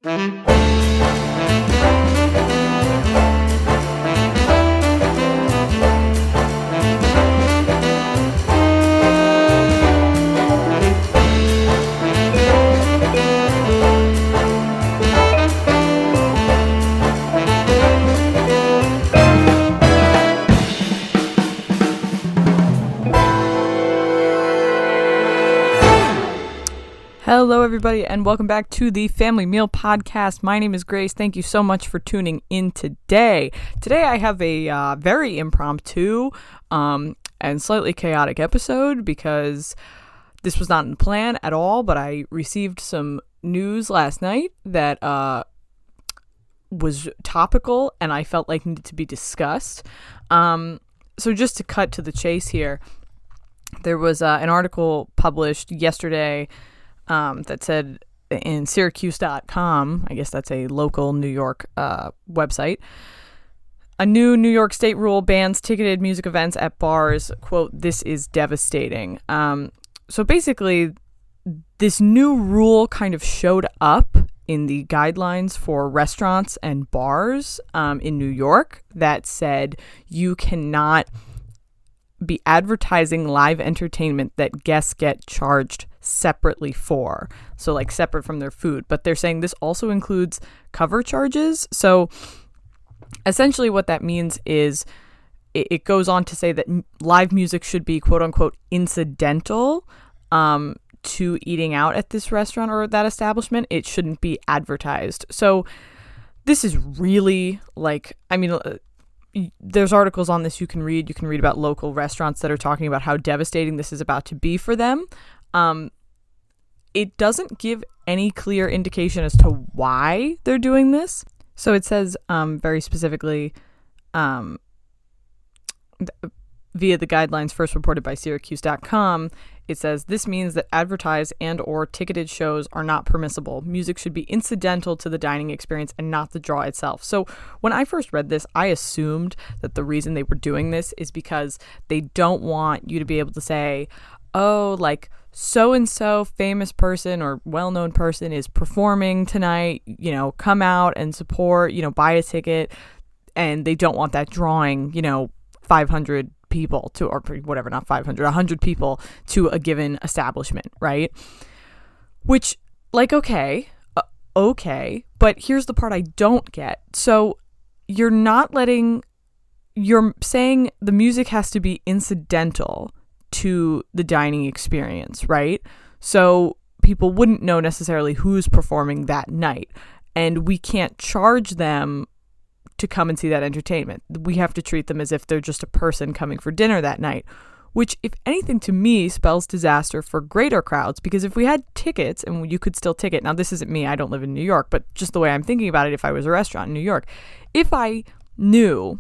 Hello, everybody, and welcome back to the Family Meal Podcast. My name is Grace. Thank you so much for tuning in today. Today, I have a very impromptu and slightly chaotic episode because this was not in the plan at all, but I received some news last night that was topical and I felt like needed to be discussed. So just to cut to the chase here, there was an article published yesterday that said in Syracuse.com, I guess that's a local New York website, a new New York state rule bans ticketed music events at bars. Quote, "This is devastating." So basically, this new rule kind of showed up in the guidelines for restaurants and bars in New York that said you cannot be advertising live entertainment that guests get charged separately for. So like separate from their food. But they're saying this also includes cover charges. So essentially what that means is it goes on to say that live music should be quote unquote incidental to eating out at this restaurant or that establishment. It shouldn't be advertised. So this is really there's articles on this you can read. You can read about local restaurants that are talking about how devastating this is about to be for them. It doesn't give any clear indication as to why they're doing this. So it says very specifically via the guidelines first reported by Syracuse.com, it says this means that advertised and or ticketed shows are not permissible. Music should be incidental to the dining experience and not the draw itself. So when I first read this, I assumed that the reason they were doing this is because they don't want you to be able to say, oh, like so-and-so famous person or well-known person is performing tonight, come out and support, buy a ticket. And they don't want that drawing, 500 people to, or whatever, not 500, 100 people to a given establishment, right? Which, okay, but here's the part I don't get. So you're saying the music has to be incidental to the dining experience, right? So people wouldn't know necessarily who's performing that night, and we can't charge them to come and see that entertainment. We have to treat them as if they're just a person coming for dinner that night, which, if anything, to me spells disaster for greater crowds, because if we had tickets and you could still ticket, now this isn't me, I don't live in New York, but just the way I'm thinking about it, if I was a restaurant in New York, if I knew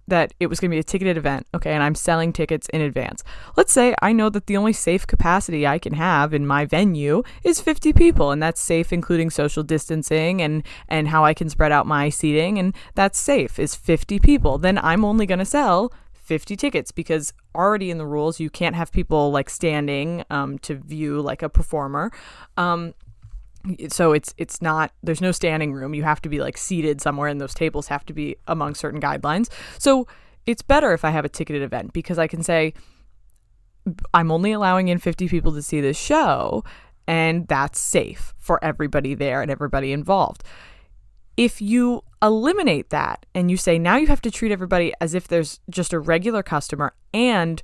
that it was going to be a ticketed event, okay, and I'm selling tickets in advance. Let's say I know that the only safe capacity I can have in my venue is 50 people, and that's safe including social distancing and how I can spread out my seating, and that's safe is 50 people. Then I'm only going to sell 50 tickets because already in the rules you can't have people like standing to view like a performer. So it's not, there's no standing room. You have to be like seated somewhere, and those tables have to be among certain guidelines. So it's better if I have a ticketed event because I can say I'm only allowing in 50 people to see this show, and that's safe for everybody there and everybody involved. If you eliminate that and you say now you have to treat everybody as if there's just a regular customer and,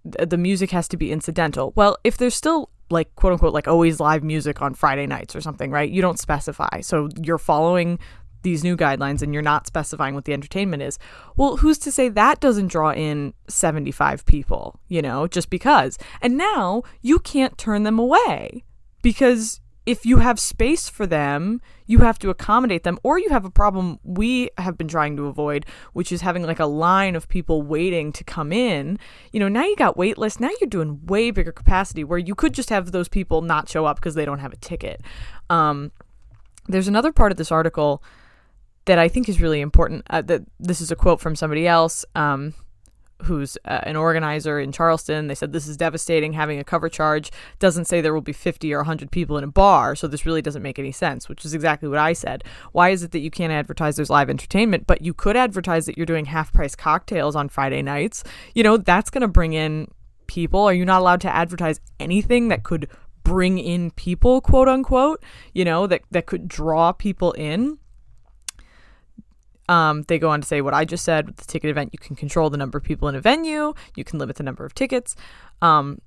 the music has to be incidental. Well, if there's still like quote unquote like always live music on Friday nights or something, right? You don't specify. So you're following these new guidelines and you're not specifying what the entertainment is. Well, who's to say that doesn't draw in 75 people, just because. And now you can't turn them away because if you have space for them, you have to accommodate them, or you have a problem we have been trying to avoid, which is having like a line of people waiting to come in. Now you got wait lists. Now you're doing way bigger capacity where you could just have those people not show up because they don't have a ticket. There's another part of this article that I think is really important. That this is a quote from somebody else. who's an organizer in Charleston. They said this is devastating. Having a cover charge doesn't say there will be 50 or 100 people in a bar, so this really doesn't make any sense, which is exactly what I said. Why is it that you can't advertise there's live entertainment, but you could advertise that you're doing half-price cocktails on Friday nights? That's going to bring in people. Are you not allowed to advertise anything that could bring in people, quote unquote, that could draw people in? They go on to say what I just said with the ticket event. You can control the number of people in a venue. You can limit the number of tickets. The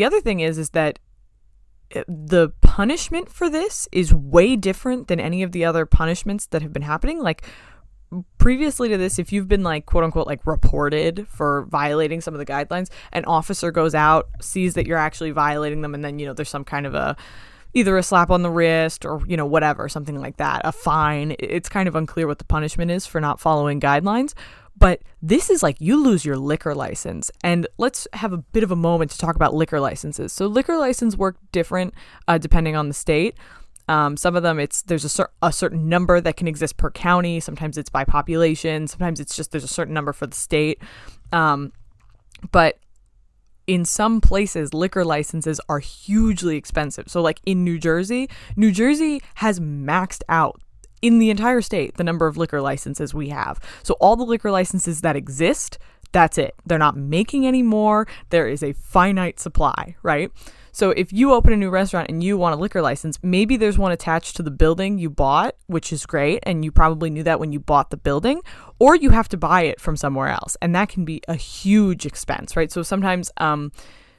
other thing is that the punishment for this is way different than any of the other punishments that have been happening. Like, previously to this, if you've been like, quote unquote, like reported for violating some of the guidelines, an officer goes out, sees that you're actually violating them, and then, there's some kind of either a slap on the wrist or, whatever, something like that, a fine. It's kind of unclear what the punishment is for not following guidelines. But this is like you lose your liquor license. And let's have a bit of a moment to talk about liquor licenses. So liquor license work different depending on the state. Some of them, there's a certain number that can exist per county. Sometimes it's by population. Sometimes it's just there's a certain number for the state. But in some places, liquor licenses are hugely expensive. So like in New Jersey has maxed out in the entire state the number of liquor licenses we have. So all the liquor licenses that exist, that's it. They're not making any more. There is a finite supply, right? So if you open a new restaurant and you want a liquor license, maybe there's one attached to the building you bought, which is great, and you probably knew that when you bought the building, or you have to buy it from somewhere else, and that can be a huge expense, right? So sometimes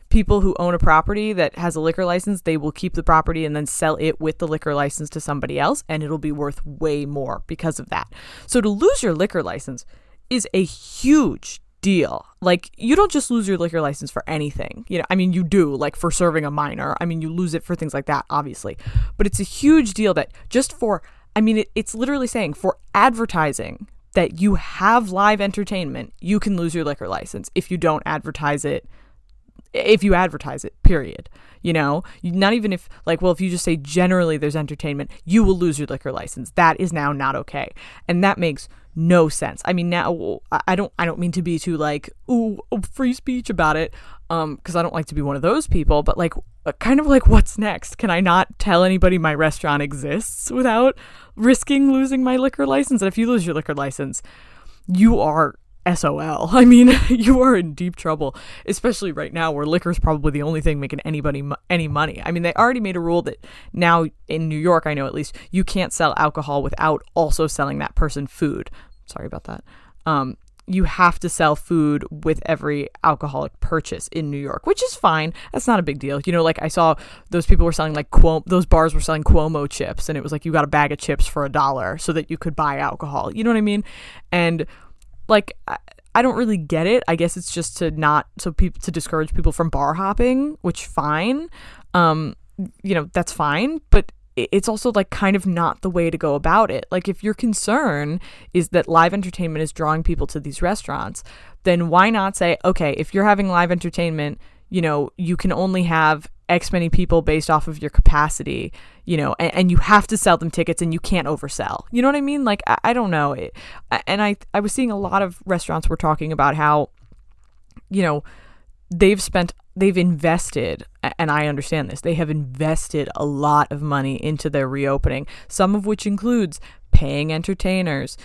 people who own a property that has a liquor license, they will keep the property and then sell it with the liquor license to somebody else, and it'll be worth way more because of that. So to lose your liquor license is a huge deal. Like, you don't just lose your liquor license for anything. You do, like for serving a minor. You lose it for things like that, obviously. But it's a huge deal that just for, it's literally saying for advertising that you have live entertainment, you can lose your liquor license if you don't advertise it. If you advertise it, period. Not even if if you just say generally there's entertainment, you will lose your liquor license. That is now not okay. And that makes no sense. Now I don't mean to be too free speech about it, because I don't like to be one of those people, but kind of what's next? Can I not tell anybody my restaurant exists without risking losing my liquor license? And if you lose your liquor license, you are SOL. You are in deep trouble, especially right now where liquor is probably the only thing making anybody any money. They already made a rule that now in New York, I know at least, you can't sell alcohol without also selling that person food. Sorry about that. You have to sell food with every alcoholic purchase in New York, which is fine. That's not a big deal. I saw those people were selling those bars were selling Cuomo chips, and it was like you got a bag of chips for $1 so that you could buy alcohol. You know what I mean? And I don't really get it. I guess it's just to discourage people from bar hopping, which fine. That's fine, but it's also kind of not the way to go about it. If your concern is that live entertainment is drawing people to these restaurants, then why not say, okay, if you're having live entertainment, you can only have X many people based off of your capacity, and you have to sell them tickets and you can't oversell. You know what I mean? I don't know. I was seeing a lot of restaurants were talking about how, they've invested, and I understand this, they have invested a lot of money into their reopening, some of which includes paying entertainers,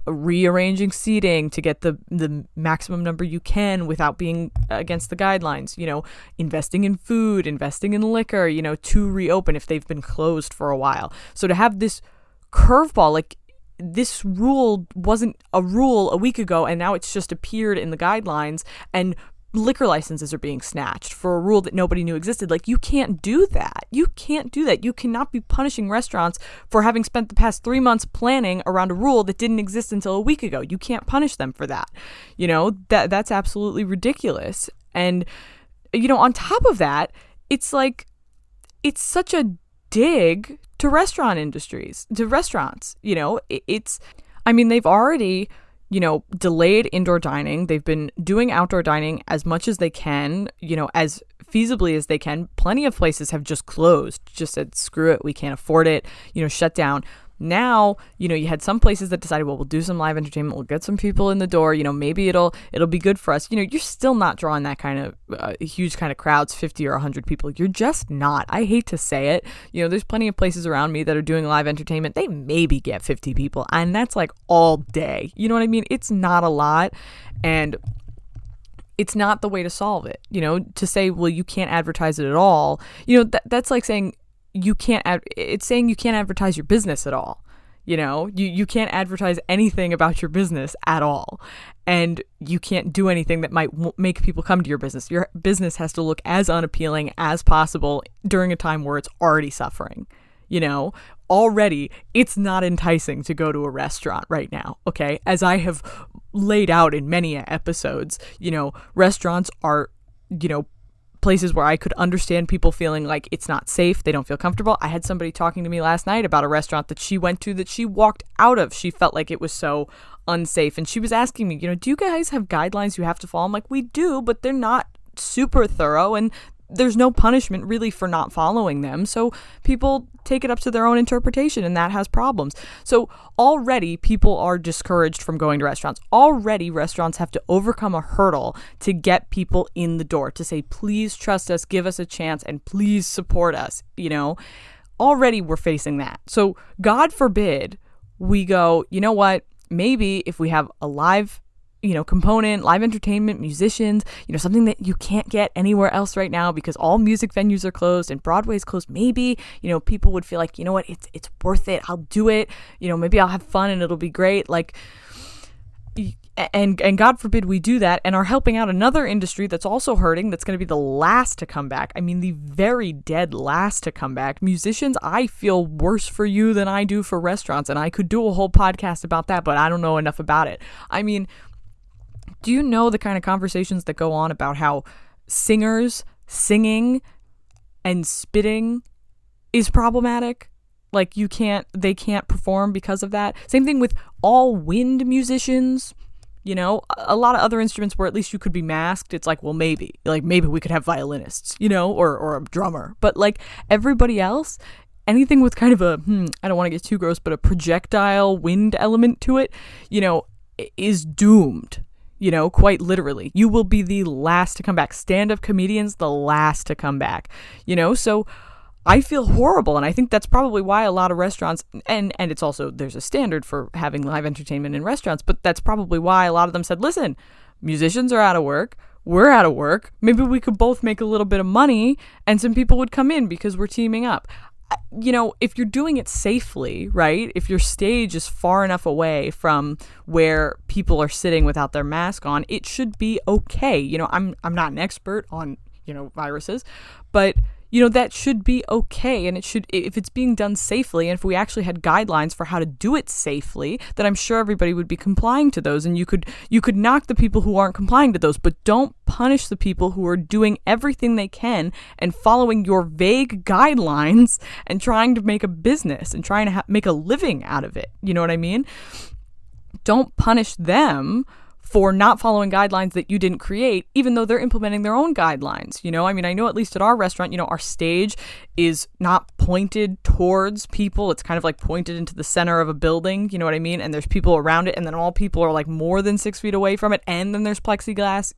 rearranging seating to get the maximum number you can without being against the guidelines, investing in food, investing in liquor, to reopen if they've been closed for a while. So to have this curveball, this rule wasn't a rule a week ago, and now it's just appeared in the guidelines, and liquor licenses are being snatched for a rule that nobody knew existed. You can't do that. You can't do that. You cannot be punishing restaurants for having spent the past 3 months planning around a rule that didn't exist until a week ago. You can't punish them for that. That's absolutely ridiculous. And, on top of that, it's such a dig to restaurant industries, to restaurants. They've already delayed indoor dining. They've been doing outdoor dining as much as they can, as feasibly as they can. Plenty of places have just closed, just said, screw it, we can't afford it, shut down. Now, you had some places that decided, well, we'll do some live entertainment, we'll get some people in the door, maybe it'll be good for us. You're still not drawing that kind of huge kind of crowds, 50 or 100 people. You're just not. I hate to say it. There's plenty of places around me that are doing live entertainment. They maybe get 50 people, and that's like all day. You know what I mean? It's not a lot, and it's not the way to solve it. To say, well, you can't advertise it at all. That's like saying it's saying you can't advertise your business at all. You can't advertise anything about your business at all. And you can't do anything that might make people come to your business. Your business has to look as unappealing as possible during a time where it's already suffering. Already it's not enticing to go to a restaurant right now. Okay. As I have laid out in many episodes, restaurants are, places where I could understand people feeling like it's not safe. They don't feel comfortable. I had somebody talking to me last night about a restaurant that she went to that she walked out of. She felt like it was so unsafe. And she was asking me, do you guys have guidelines you have to follow? I'm like, we do, but they're not super thorough. And there's no punishment really for not following them. So people take it up to their own interpretation, and that has problems. So already people are discouraged from going to restaurants. Already restaurants have to overcome a hurdle to get people in the door, to say, please trust us, give us a chance, and please support us. Already we're facing that. So God forbid we go, you know what, maybe if we have a live component, live entertainment, musicians, something that you can't get anywhere else right now because all music venues are closed and Broadway's closed. Maybe, people would feel like, you know what, it's worth it. I'll do it. Maybe I'll have fun and it'll be great. Like, and God forbid we do that and are helping out another industry that's also hurting, that's going to be the last to come back. I mean, the very dead last to come back. Musicians, I feel worse for you than I do for restaurants. And I could do a whole podcast about that, but I don't know enough about it. I mean, do you know the kind of conversations that go on about how singers singing and spitting is problematic? Like they can't perform because of that. Same thing with all wind musicians. A lot of other instruments where at least you could be masked. It's like, well, maybe we could have violinists, or a drummer. But like everybody else, anything with kind of a, I don't want to get too gross, but a projectile wind element to it, is doomed. Quite literally. You will be the last to come back. Stand-up comedians, the last to come back. So I feel horrible, and I think that's probably why a lot of restaurants, and it's also, there's a standard for having live entertainment in restaurants, but that's probably why a lot of them said, listen, musicians are out of work, we're out of work, maybe we could both make a little bit of money, and some people would come in because we're teaming up. If you're doing it safely, right? If your stage is far enough away from where people are sitting without their mask on, it should be okay. I'm not an expert on, viruses, but that should be okay. And it should, if it's being done safely, and if we actually had guidelines for how to do it safely, then I'm sure everybody would be complying to those. And you could knock the people who aren't complying to those, but don't punish the people who are doing everything they can and following your vague guidelines and trying to make a business and trying to make a living out of it. You know what I mean? Don't punish them for not following guidelines that you didn't create, even though they're implementing their own guidelines. I know at least at our restaurant, our stage is not pointed towards people. It's kind of like pointed into the center of a building. You know what I mean? And there's people around it, and then all people are like more than 6 feet away from it. And then there's plexiglass,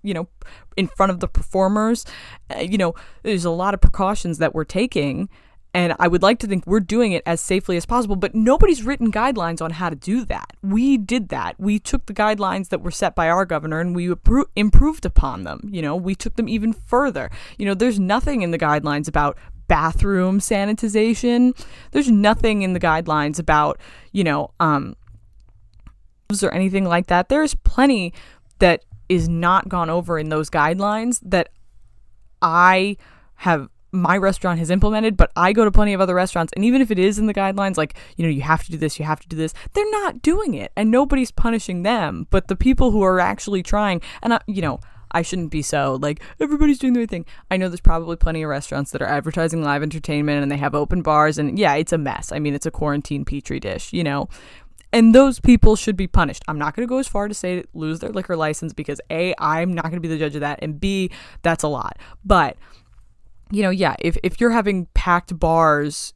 in front of the performers. There's a lot of precautions that we're taking. And I would like to think we're doing it as safely as possible, but nobody's written guidelines on how to do that. We did that. We took the guidelines that were set by our governor and we improved upon them. We took them even further. There's nothing in the guidelines about bathroom sanitization. There's nothing in the guidelines about, or anything like that. There's plenty that is not gone over in those guidelines that my restaurant has implemented, but I go to plenty of other restaurants, and even if it is in the guidelines, like, you have to do this, they're not doing it, and nobody's punishing them, but the people who are actually trying, and I shouldn't be so, like, everybody's doing their thing. I know there's probably plenty of restaurants that are advertising live entertainment, and they have open bars, and yeah, it's a mess. I mean, it's a quarantine petri dish, and those people should be punished. I'm not going to go as far to say lose their liquor license, because A, I'm not going to be the judge of that, and B, that's a lot, but yeah, if you're having packed bars,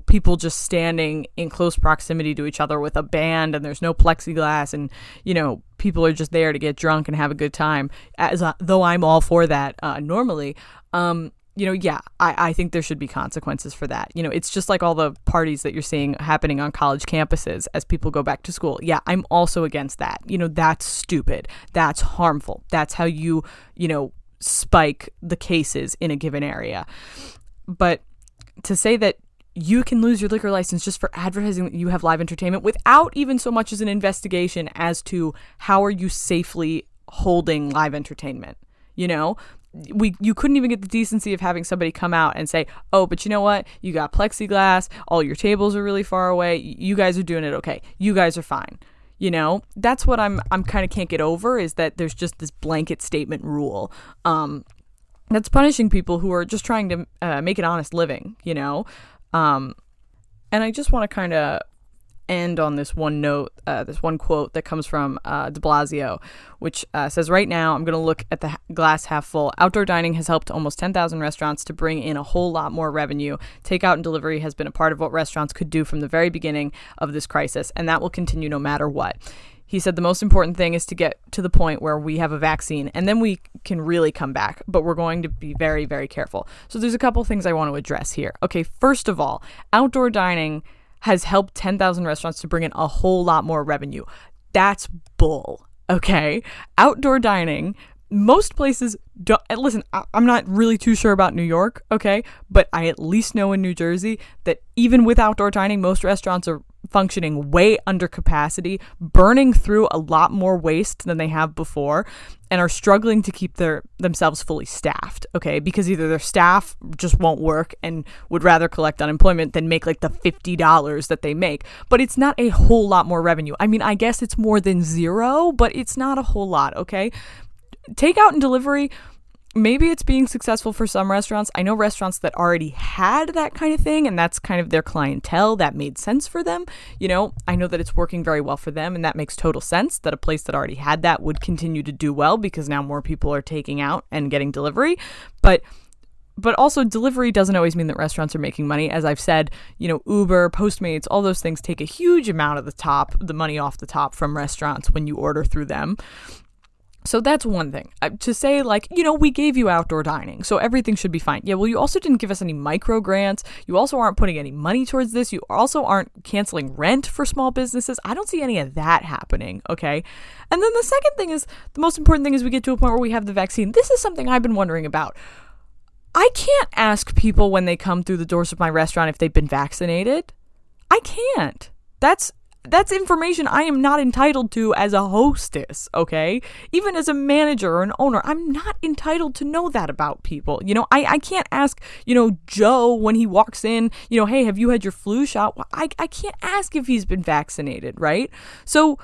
people just standing in close proximity to each other with a band and there's no plexiglass and, people are just there to get drunk and have a good time, though I'm all for that normally, yeah, I think there should be consequences for that. It's just like all the parties that you're seeing happening on college campuses as people go back to school. Yeah, I'm also against that. That's stupid. That's harmful. That's how you spike the cases in a given area. But to say that you can lose your liquor license just for advertising that you have live entertainment without even so much as an investigation as to how are you safely holding live entertainment, you couldn't even get the decency of having somebody come out and say, oh, but you know what? You got plexiglass. All your tables are really far away. You guys are doing it okay. You guys are fine. That's what I'm kind of can't get over, is that there's just this blanket statement rule that's punishing people who are just trying to make an honest living, and I just want to kind of end on this one note, this one quote that comes from de Blasio, which says, right now, I'm going to look at the glass half full. Outdoor dining has helped almost 10,000 restaurants to bring in a whole lot more revenue. Takeout and delivery has been a part of what restaurants could do from the very beginning of this crisis, and that will continue no matter what. He said the most important thing is to get to the point where we have a vaccine, and then we can really come back, but we're going to be very, very careful. So there's a couple things I want to address here. Okay, first of all, outdoor dining has helped 10,000 restaurants to bring in a whole lot more revenue. That's bull, okay? Outdoor dining, most places don't. Listen, I'm not really too sure about New York, okay? But I at least know in New Jersey that even with outdoor dining, most restaurants are functioning way under capacity, burning through a lot more waste than they have before, and are struggling to keep themselves fully staffed, okay? Because either their staff just won't work and would rather collect unemployment than make like the $50 that they make. But it's not a whole lot more revenue. I mean, I guess it's more than zero, but it's not a whole lot, okay? Takeout and delivery, maybe it's being successful for some restaurants. I know restaurants that already had that kind of thing, and that's kind of their clientele. That made sense for them. I know that it's working very well for them, and that makes total sense that a place that already had that would continue to do well because now more people are taking out and getting delivery. But also delivery doesn't always mean that restaurants are making money. As I've said, Uber, Postmates, all those things take a huge amount of the money off the top from restaurants when you order through them. So that's one thing. To say we gave you outdoor dining, so everything should be fine. Yeah, well, you also didn't give us any micro grants. You also aren't putting any money towards this. You also aren't canceling rent for small businesses. I don't see any of that happening, okay? And then the second thing is, the most important thing is we get to a point where we have the vaccine. This is something I've been wondering about. I can't ask people when they come through the doors of my restaurant if they've been vaccinated. I can't. That's information I am not entitled to as a hostess, okay? Even as a manager or an owner, I'm not entitled to know that about people. I can't ask, Joe when he walks in, hey, have you had your flu shot? I can't ask if he's been vaccinated, right? So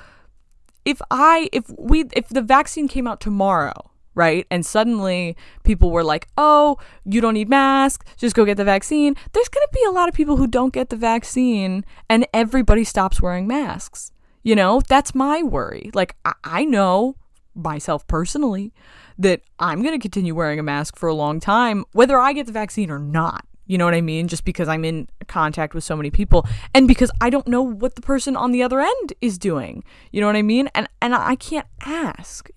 if the vaccine came out tomorrow, right, and suddenly people were like, oh, you don't need masks, just go get the vaccine, there's going to be a lot of people who don't get the vaccine and everybody stops wearing masks. That's my worry. Like, I know myself personally that I'm going to continue wearing a mask for a long time, whether I get the vaccine or not. You know what I mean? Just because I'm in contact with so many people and because I don't know what the person on the other end is doing. You know what I mean? And I can't ask,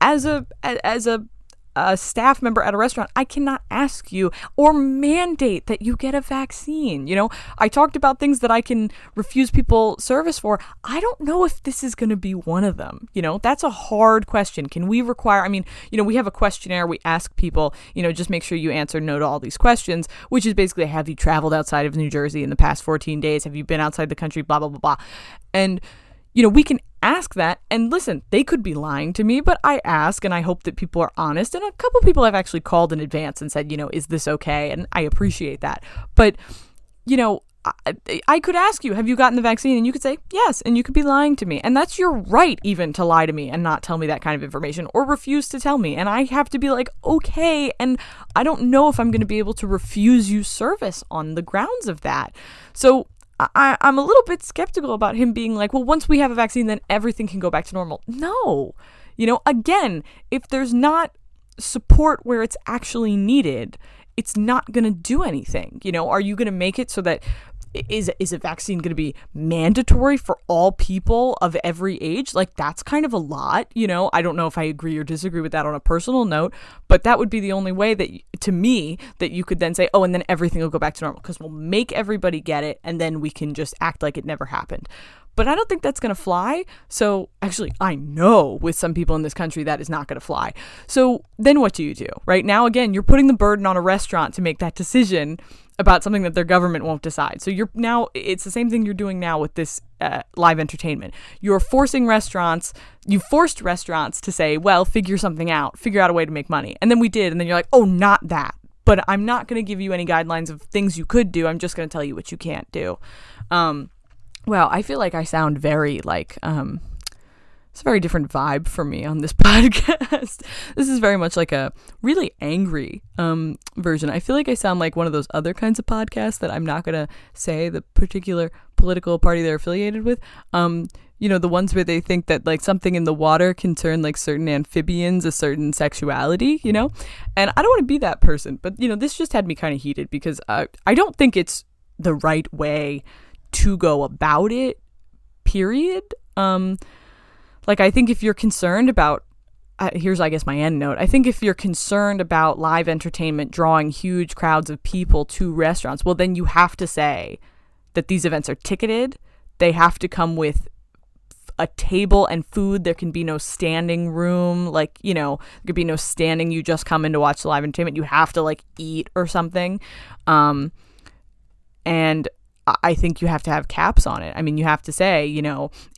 as a staff member at a restaurant, I cannot ask you or mandate that you get a vaccine. I talked about things that I can refuse people service for. I don't know if this is going to be one of them. That's a hard question. Can we require, we have a questionnaire. We ask people, just make sure you answer no to all these questions, which is basically, have you traveled outside of New Jersey in the past 14 days? Have you been outside the country? Blah, blah, blah, blah. And we can ask that, and listen, they could be lying to me, but I ask, and I hope that people are honest, and a couple people have actually called in advance and said, is this okay? And I appreciate that. But, I could ask you, have you gotten the vaccine? And you could say, yes, and you could be lying to me. And that's your right even to lie to me and not tell me that kind of information or refuse to tell me. And I have to be like, okay, and I don't know if I'm going to be able to refuse you service on the grounds of that. So I'm a little bit skeptical about him being like, well, once we have a vaccine, then everything can go back to normal. No. Again, if there's not support where it's actually needed, it's not going to do anything. Are you going to make it so that is a vaccine going to be mandatory for all people of every age? Like, that's kind of a lot. I don't know if I agree or disagree with that on a personal note, but that would be the only way that, to me, that you could then say, oh, and then everything will go back to normal because we'll make everybody get it and then we can just act like it never happened. But I don't think that's going to fly. So actually, I know with some people in this country that is not going to fly. So then what do you do? Right now, again, you're putting the burden on a restaurant to make that decision about something that their government won't decide. So it's the same thing you're doing now with this live entertainment. You forced restaurants to say, well, figure out a way to make money. And then we did. And then you're like, oh, not that. But I'm not going to give you any guidelines of things you could do. I'm just going to tell you what you can't do. Well, I feel like I sound very it's a very different vibe for me on this podcast. This is very much like a really angry version. I feel like I sound like one of those other kinds of podcasts that I'm not going to say the particular political party they're affiliated with. The ones where they think that like something in the water can turn like certain amphibians a certain sexuality, And I don't want to be that person. But, this just had me kind of heated because I don't think it's the right way to go about it, period. I think if you're concerned about, here's, I guess, my end note. I think if you're concerned about live entertainment drawing huge crowds of people to restaurants, well, then you have to say that these events are ticketed. They have to come with a table and food. There can be no standing room. There could be no standing. You just come in to watch the live entertainment. You have to eat or something. And I think you have to have caps on it. I mean, you have to say,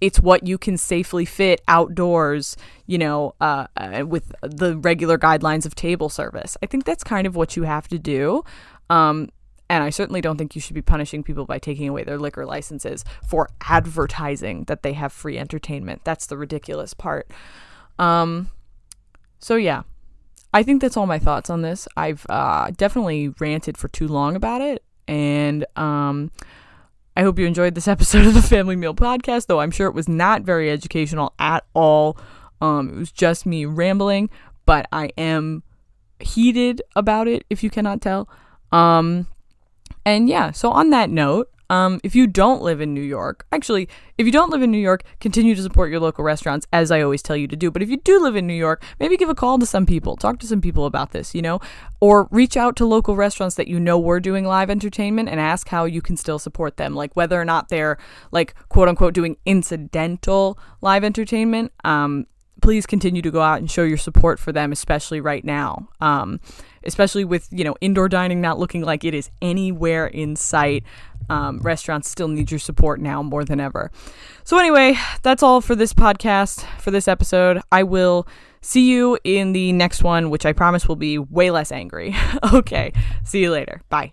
it's what you can safely fit outdoors, with the regular guidelines of table service. I think that's kind of what you have to do. And I certainly don't think you should be punishing people by taking away their liquor licenses for advertising that they have free entertainment. That's the ridiculous part. So yeah, I think that's all my thoughts on this. I've definitely ranted for too long about it. And I hope you enjoyed this episode of the Family Meal Podcast, though I'm sure it was not very educational at all. It was just me rambling, but I am heated about it, if you cannot tell. And yeah, so on that note, if you don't live in New York, continue to support your local restaurants, as I always tell you to do. But if you do live in New York, maybe give a call to some people, talk to some people about this, or reach out to local restaurants that were doing live entertainment and ask how you can still support them, like whether or not they're quote unquote doing incidental live entertainment. Please continue to go out and show your support for them, especially right now. Especially with, indoor dining not looking like it is anywhere in sight. Restaurants still need your support now more than ever. So anyway, that's all for this podcast, for this episode. I will see you in the next one, which I promise will be way less angry. Okay, see you later. Bye.